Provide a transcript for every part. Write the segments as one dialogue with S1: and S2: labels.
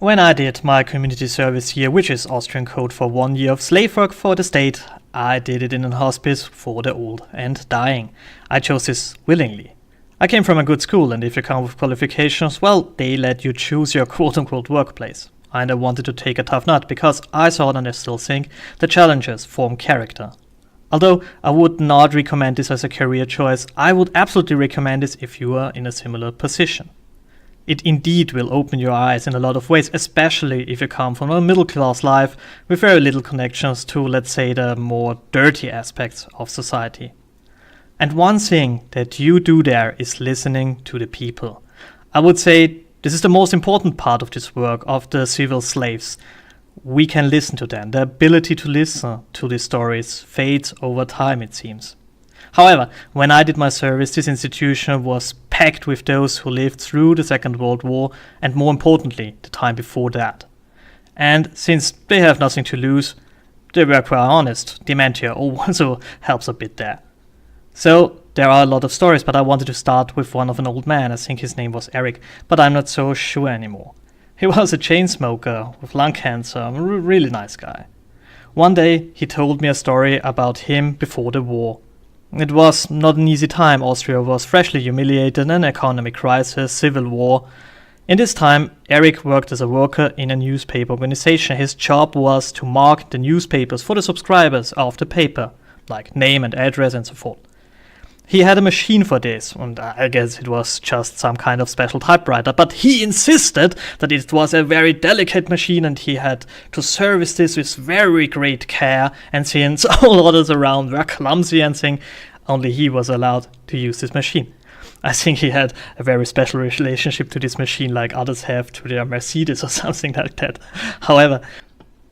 S1: when I did my community service year, which is Austrian code for 1 year of slave work for the state, I did it in a hospice for the old and dying. I chose this willingly. I came from a good school, and if you come with qualifications, well, they let you choose your quote-unquote workplace. And I wanted to take a tough nut because I thought, and I still think, the challenges form character. Although I would not recommend this as a career choice, I would absolutely recommend this if you are in a similar position. It indeed will open your eyes in a lot of ways, especially if you come from a middle-class life with very little connections to, let's say, the more dirty aspects of society. And one thing that you do there is listening to the people. I would say this is the most important part of this work, of the civil slaves. We can listen to them. The ability to listen to these stories fades over time, it seems. However, when I did my service, this institution was packed with those who lived through the Second World War and, more importantly, the time before that. And since they have nothing to lose, they were quite honest. Dementia also helps a bit there. So there are a lot of stories, but I wanted to start with one of an old man. I think his name was Eric, but I'm not so sure anymore. He was a chain smoker with lung cancer, a really nice guy. One day he told me a story about him before the war. It was not an easy time. Austria was freshly humiliated, an economic crisis, civil war. In this time, Eric worked as a worker in a newspaper organization. His job was to mark the newspapers for the subscribers of the paper, like name and address and so forth. He had a machine for this, and I guess it was just some kind of special typewriter, but he insisted that it was a very delicate machine and he had to service this with very great care, and since all others around were clumsy and thing, only he was allowed to use this machine. I think he had a very special relationship to this machine like others have to their Mercedes or something like that. However,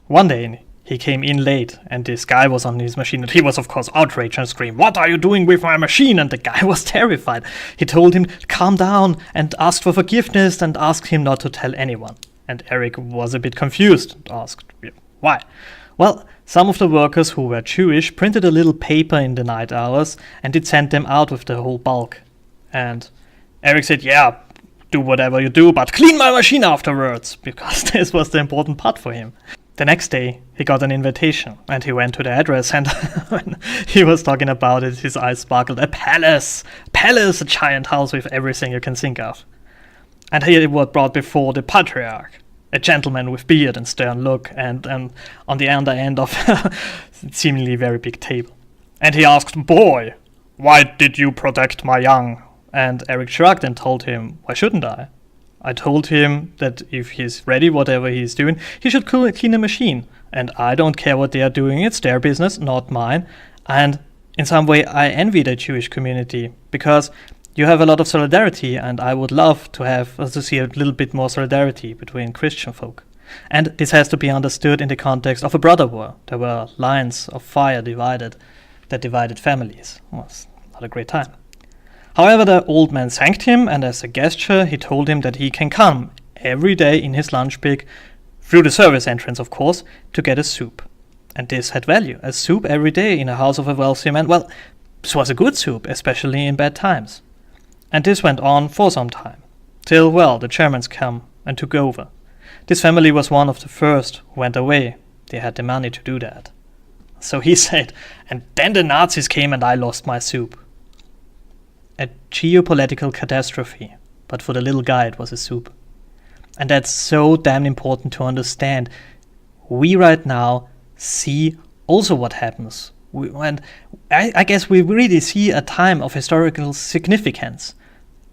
S1: one day he came in late, and this guy was on his machine, and he was of course outraged and screamed, "What are you doing with my machine?" And the guy was terrified. He told him, calm down, and asked for forgiveness, and asked him not to tell anyone. And Eric was a bit confused and asked, why? Well, some of the workers who were Jewish printed a little paper in the night hours, and it sent them out with the whole bulk. And Eric said, yeah, do whatever you do, but clean my machine afterwards, because this was the important part for him. The next day, he got an invitation, and he went to the address, and when he was talking about it, his eyes sparkled. A palace, a giant house with everything you can think of. And he was brought before the patriarch, a gentleman with beard and stern look, and on the other end of a seemingly very big table. And he asked, "Boy, why did you protect my young?" And Eric shrugged and told him, "Why shouldn't I? I told him that if he's ready, whatever he's doing, he should clean a machine. And I don't care what they are doing, it's their business, not mine." And in some way, I envy the Jewish community, because you have a lot of solidarity, and I would love to see a little bit more solidarity between Christian folk. And this has to be understood in the context of a brother war. There were lines of fire that divided families. It was not a great time. However, the old man thanked him, and as a gesture, he told him that he can come every day in his lunch break, through the service entrance, of course, to get a soup. And this had value. A soup every day in a house of a wealthy man. Well, this was a good soup, especially in bad times. And this went on for some time, till, well, the Germans came and took over. This family was one of the first who went away. They had the money to do that. So he said, and then the Nazis came and I lost my soup. A geopolitical catastrophe, but for the little guy it was a soup. And that's so damn important to understand. We right now see also what happens. I guess we really see a time of historical significance.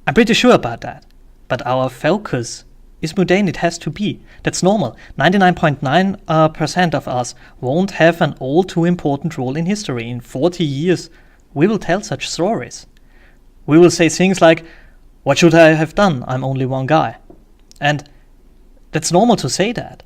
S1: I'm pretty sure about that. But our focus is mundane, it has to be. That's normal. 99.9% of us won't have an all too important role in history. In 40 years, we will tell such stories. We will say things like, what should I have done? I'm only one guy. And that's normal to say that.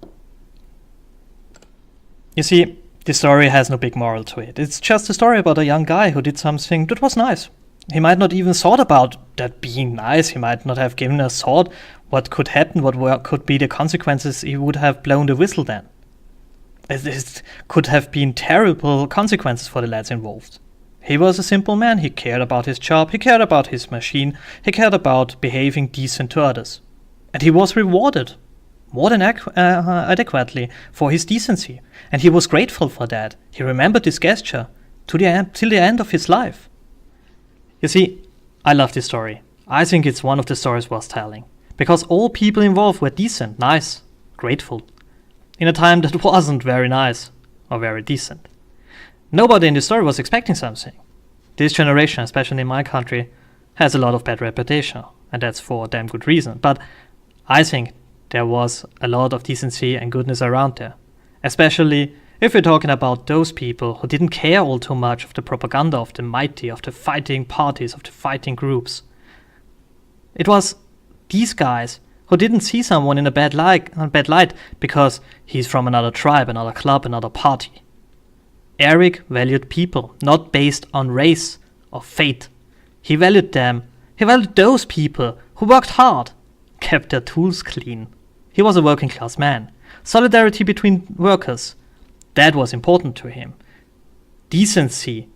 S1: You see, this story has no big moral to it. It's just a story about a young guy who did something that was nice. He might not even thought about that being nice. He might not have given a thought what could happen, what could be the consequences. He would have blown the whistle then. It could have been terrible consequences for the lads involved. He was a simple man. He cared about his job. He cared about his machine. He cared about behaving decent to others. And he was rewarded. more than adequately for his decency, and he was grateful for that. He remembered this gesture till the end of his life. You see, I love this story. I think it's one of the stories worth telling, because all people involved were decent, nice, grateful, in a time that wasn't very nice or very decent. Nobody in the story was expecting something. This generation, especially in my country, has a lot of bad reputation, and that's for a damn good reason. But I think there was a lot of decency and goodness around there, especially if we're talking about those people who didn't care all too much of the propaganda of the mighty, of the fighting parties, of the fighting groups. It was these guys who didn't see someone in a bad light because he's from another tribe, another club, another party. Eric valued people, not based on race or faith. He valued them. He valued those people who worked hard, kept their tools clean. He was a working class man. Solidarity between workers, that was important to him. Decency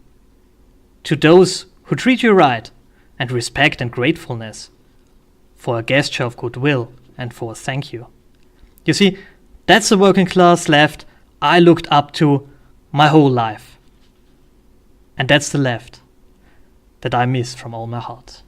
S1: to those who treat you right, and respect and gratefulness for a gesture of goodwill and for a thank you. You see, that's the working class left I looked up to my whole life. And that's the left that I miss from all my heart.